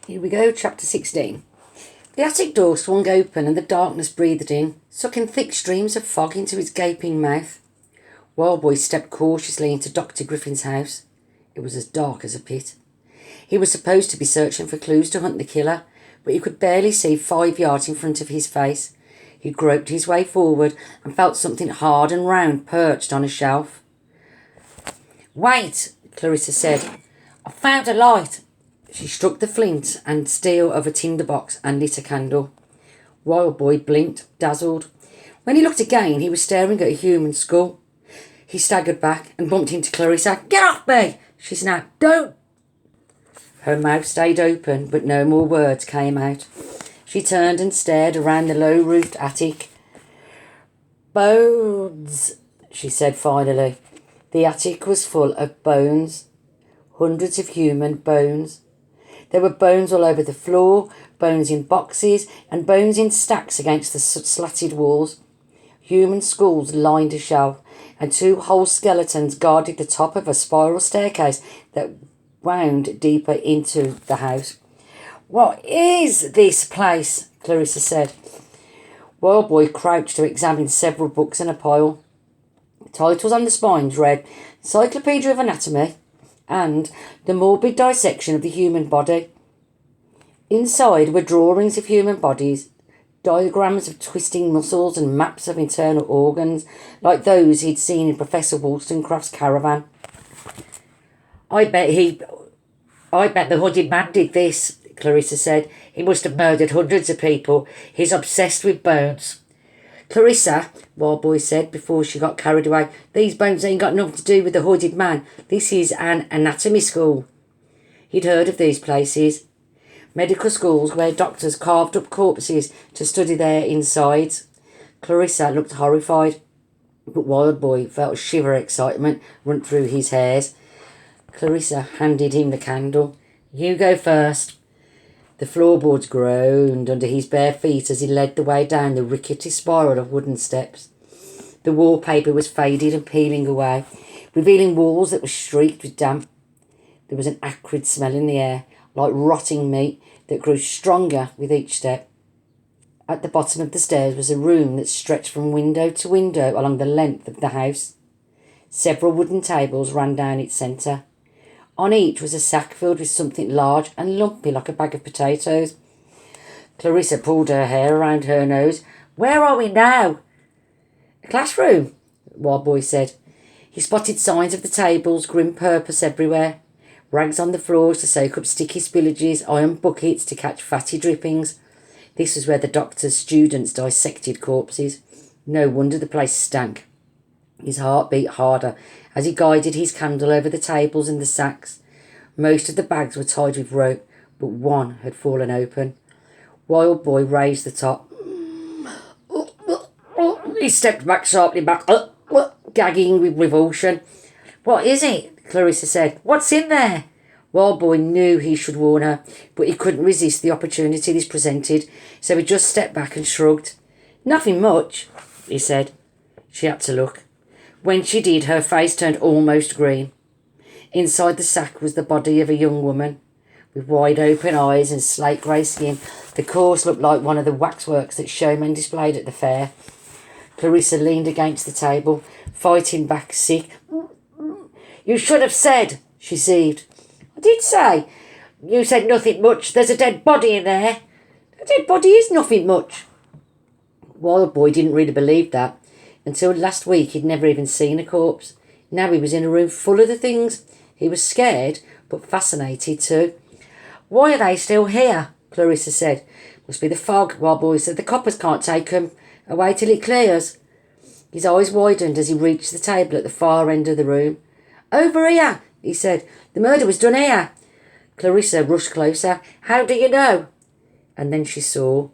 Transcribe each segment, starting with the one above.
Here we go, chapter 16. The attic door swung open and the darkness breathed in, sucking thick streams of fog into his gaping mouth. Wildboy stepped cautiously into Dr. Griffin's house. It was as dark as a pit. He was supposed to be searching for clues to hunt the killer, but he could barely see 5 yards in front of his face. He groped his way forward and felt something hard and round perched on a shelf. "Wait," Clarissa said. "I found a light." She struck the flint and steel of a tinderbox and lit a candle. Wildboy blinked, dazzled. When he looked again, he was staring at a human skull. He staggered back and bumped into Clarissa. "Get off me!" she snapped. "Don't!" Her mouth stayed open, but no more words came out. She turned and stared around the low-roofed attic. "Bones," she said finally. The attic was full of bones. Hundreds of human bones. There were bones all over the floor, bones in boxes, and bones in stacks against the slatted walls. Human skulls lined a shelf, and 2 whole skeletons guarded the top of a spiral staircase that wound deeper into the house. "What is this place?" Clarissa said. Wildboy crouched to examine several books in a pile. Titles on the spines read Encyclopedia of Anatomy and The Morbid Dissection of the Human Body. Inside were drawings of human bodies, diagrams of twisting muscles and maps of internal organs, like those he'd seen in Professor Wollstonecraft's caravan. I bet the hooded man did this," Clarissa said. "He must have murdered hundreds of people. He's obsessed with bones." "Clarissa," Wildboy said before she got carried away, "these bones ain't got nothing to do with the hooded man. This is an anatomy school." He'd heard of these places. Medical schools where doctors carved up corpses to study their insides. Clarissa looked horrified, but Wildboy felt a shiver of excitement run through his hairs. Clarissa handed him the candle. "You go first." The floorboards groaned under his bare feet as he led the way down the rickety spiral of wooden steps. The wallpaper was faded and peeling away, revealing walls that were streaked with damp. There was an acrid smell in the air, like rotting meat, that grew stronger with each step. At the bottom of the stairs was a room that stretched from window to window along the length of the house. Several wooden tables ran down its centre. On each was a sack filled with something large and lumpy like a bag of potatoes. Clarissa pulled her hair around her nose. "Where are we now?" "A classroom," Wildboy said. He spotted signs of the tables, grim purpose everywhere. Rags on the floors to soak up sticky spillages, iron buckets to catch fatty drippings. This was where the doctor's students dissected corpses. No wonder the place stank. His heart beat harder as he guided his candle over the tables and the sacks. Most of the bags were tied with rope, but one had fallen open. Wildboy raised the top. He stepped back sharply, gagging with revulsion. "What is it?" Clarissa said. "What's in there?" Wildboy knew he should warn her, but he couldn't resist the opportunity this presented, so he just stepped back and shrugged. "Nothing much," he said. She had to look. When she did, her face turned almost green. Inside the sack was the body of a young woman. With wide open eyes and slate grey skin, the corpse looked like one of the waxworks that showmen displayed at the fair. Clarissa leaned against the table, fighting back sick. "You should have said," she seethed. "I did say. You said nothing much. There's a dead body in there." "A dead body is nothing much." Wildboy didn't really believe that. Until last week he'd never even seen a corpse. Now he was in a room full of the things. He was scared, but fascinated too. "Why are they still here?" Clarissa said. "Must be the fog," Wildboy said. "The coppers can't take 'em away till it clears." His eyes widened as he reached the table at the far end of the room. "Over here," he said. "The murder was done here." Clarissa rushed closer. "How do you know?" And then she saw.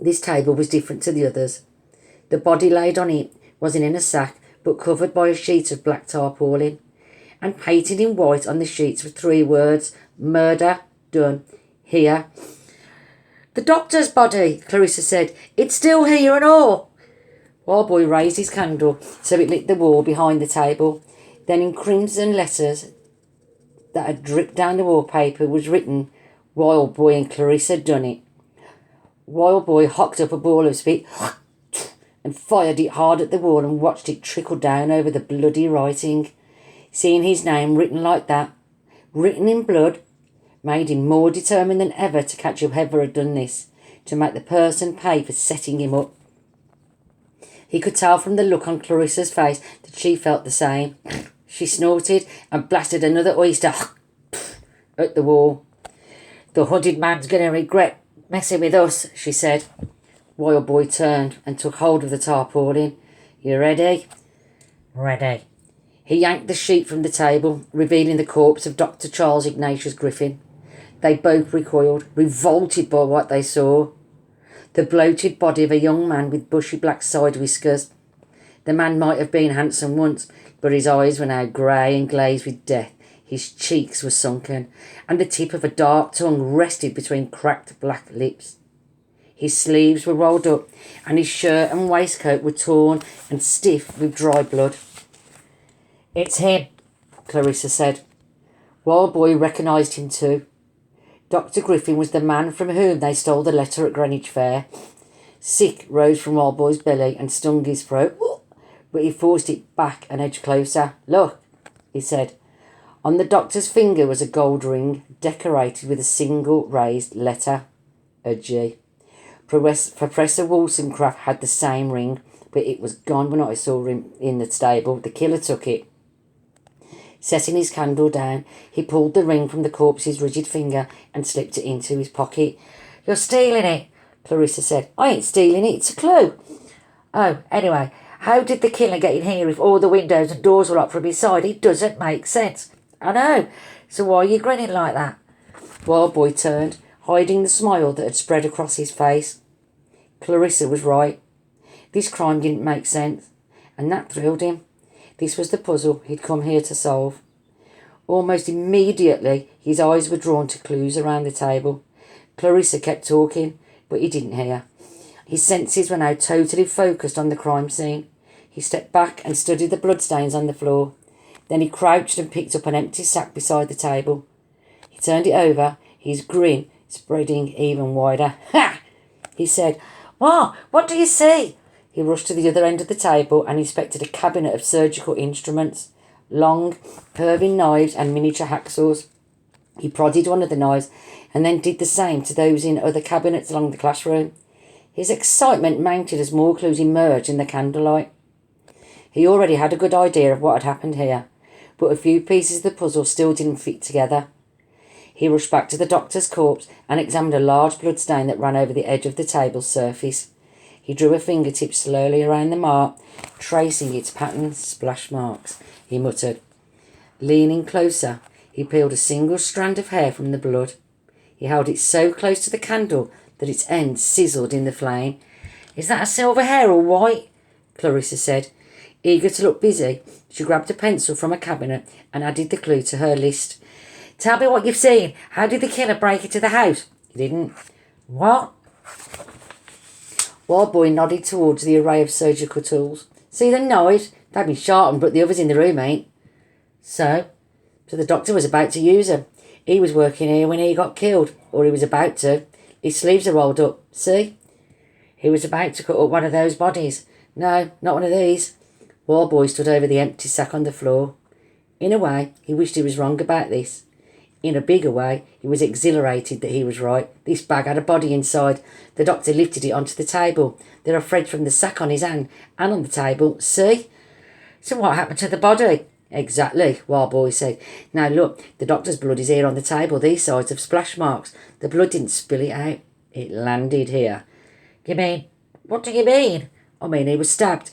This table was different to the others. The body laid on it wasn't in a sack, but covered by a sheet of black tarpaulin. And painted in white on the sheets were 3 words: "Murder done here." "The doctor's body," Clarissa said. "It's still here and all." Wildboy raised his candle so it lit the wall behind the table. Then in crimson letters that had dripped down the wallpaper was written, Wild Boy and Clarissa done it. Wild Boy hocked up a ball of spit and fired it hard at the wall and watched it trickle down over the bloody writing. Seeing his name written like that, written in blood, made him more determined than ever to catch whoever had done this, to make the person pay for setting him up. He could tell from the look on Clarissa's face that she felt the same. She snorted and blasted another oyster at the wall. "The hooded man's going to regret messing with us," she said. Wild Boy turned and took hold of the tarpaulin. "You ready?" "Ready." He yanked the sheet from the table, revealing the corpse of Dr. Charles Ignatius Griffin. They both recoiled, revolted by what they saw. The bloated body of a young man with bushy black side whiskers. The man might have been handsome once, but his eyes were now grey and glazed with death. His cheeks were sunken, and the tip of a dark tongue rested between cracked black lips. His sleeves were rolled up, and his shirt and waistcoat were torn and stiff with dry blood. "It's him," Clarissa said. Wild Boy recognised him too. Dr. Griffin was the man from whom they stole the letter at Greenwich Fair. Sick rose from Wild Boy's belly and stung his throat, but he forced it back and edged closer. "Look," he said. On the doctor's finger was a gold ring, decorated with a single raised letter, a G. Professor Wollstonecraft had the same ring, but it was gone when I saw him in the stable. The killer took it. Setting his candle down, he pulled the ring from the corpse's rigid finger and slipped it into his pocket. "You're stealing it," Clarissa said. "I ain't stealing it, it's a clue." "Oh, anyway, how did the killer get in here if all the windows and doors were locked from inside? It doesn't make sense." "I know, so why are you grinning like that?" Wild Boy turned, hiding the smile that had spread across his face. Clarissa was right. This crime didn't make sense, and that thrilled him. This was the puzzle he'd come here to solve. Almost immediately, his eyes were drawn to clues around the table. Clarissa kept talking, but he didn't hear. His senses were now totally focused on the crime scene. He stepped back and studied the bloodstains on the floor. Then he crouched and picked up an empty sack beside the table. He turned it over, his grin spreading even wider. "Ha!" he said. What do you see?" He rushed to the other end of the table and inspected a cabinet of surgical instruments, long, curving knives and miniature hacksaws. He prodded one of the knives and then did the same to those in other cabinets along the classroom. His excitement mounted as more clues emerged in the candlelight. He already had a good idea of what had happened here, but a few pieces of the puzzle still didn't fit together. He rushed back to the doctor's corpse and examined a large bloodstain that ran over the edge of the table's surface. He drew a fingertip slowly around the mark, tracing its patterned splash marks. He muttered. Leaning closer, he peeled a single strand of hair from the blood. He held it so close to the candle that its end sizzled in the flame. "Is that a silver hair or white?" Clarissa said. Eager to look busy, she grabbed a pencil from a cabinet and added the clue to her list. "Tell me what you've seen. How did the killer break into the house?" "He didn't." "What?" Wild Boy nodded towards the array of surgical tools. "See the knives? They've been sharpened, but the others in the room ain't." So the doctor was about to use them. He was working here when he got killed, or he was about to. His sleeves are rolled up. See? He was about to cut up one of those bodies. No, not one of these. Wild Boy stood over the empty sack on the floor. In a way, he wished he was wrong about this. In a bigger way, he was exhilarated that he was right. This bag had a body inside. The doctor lifted it onto the table. There are threads from the sack on his hand and on the table. See? "So what happened to the body?" "Exactly," Wild Boy said. "Now look, the doctor's blood is here on the table. These sides have splash marks. The blood didn't spill it out. It landed here." "You mean? What do you mean?" "I mean he was stabbed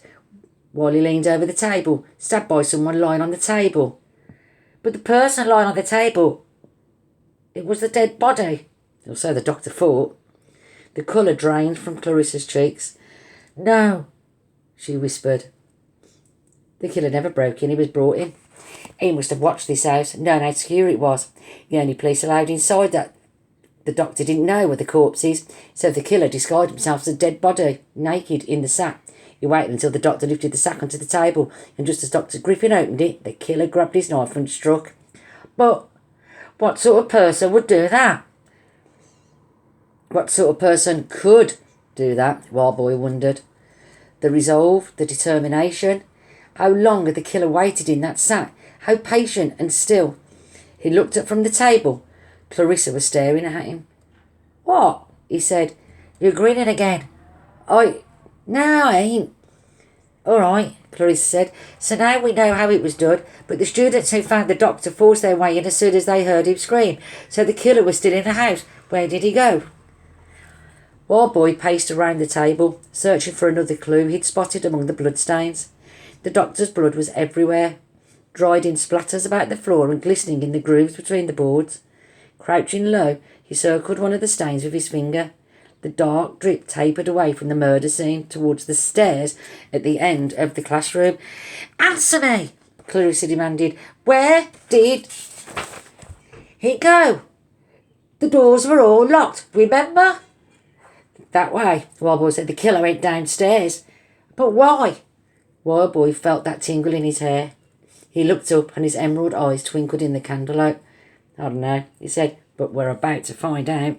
while he leaned over the table. Stabbed by someone lying on the table." "But the person lying on the table, it was the dead body." Or so the doctor thought. The colour drained from Clarissa's cheeks. "No," she whispered. "The killer never broke in, he was brought in. He must have watched this house, known how secure it was. The only police allowed inside that the doctor didn't know were the corpses, so the killer disguised himself as a dead body, naked, in the sack. He waited until the doctor lifted the sack onto the table, and just as Dr. Griffin opened it, the killer grabbed his knife and struck." "But what sort of person would do that?" What sort of person could do that? Wild Boy wondered. The resolve, the determination. How long had the killer waited in that sack? How patient and still. He looked up from the table. Clarissa was staring at him. "What?" he said. "You're grinning again." No, I ain't." "All right," Clarissa said. "So now we know how it was done, but the students who found the doctor forced their way in as soon as they heard him scream. So the killer was still in the house. Where did he go?" Wild Boy paced around the table, searching for another clue he'd spotted among the bloodstains. The doctor's blood was everywhere, dried in splatters about the floor and glistening in the grooves between the boards. Crouching low, he circled one of the stains with his finger. The dark drip tapered away from the murder scene towards the stairs at the end of the classroom. "Answer me!" Clarissa demanded. "Where did he go? The doors were all locked, remember?" "That way," Wild Boy said. "The killer went downstairs." "But why?" Wild Boy felt that tingle in his hair. He looked up and his emerald eyes twinkled in the candlelight. "I don't know," he said, "but we're about to find out."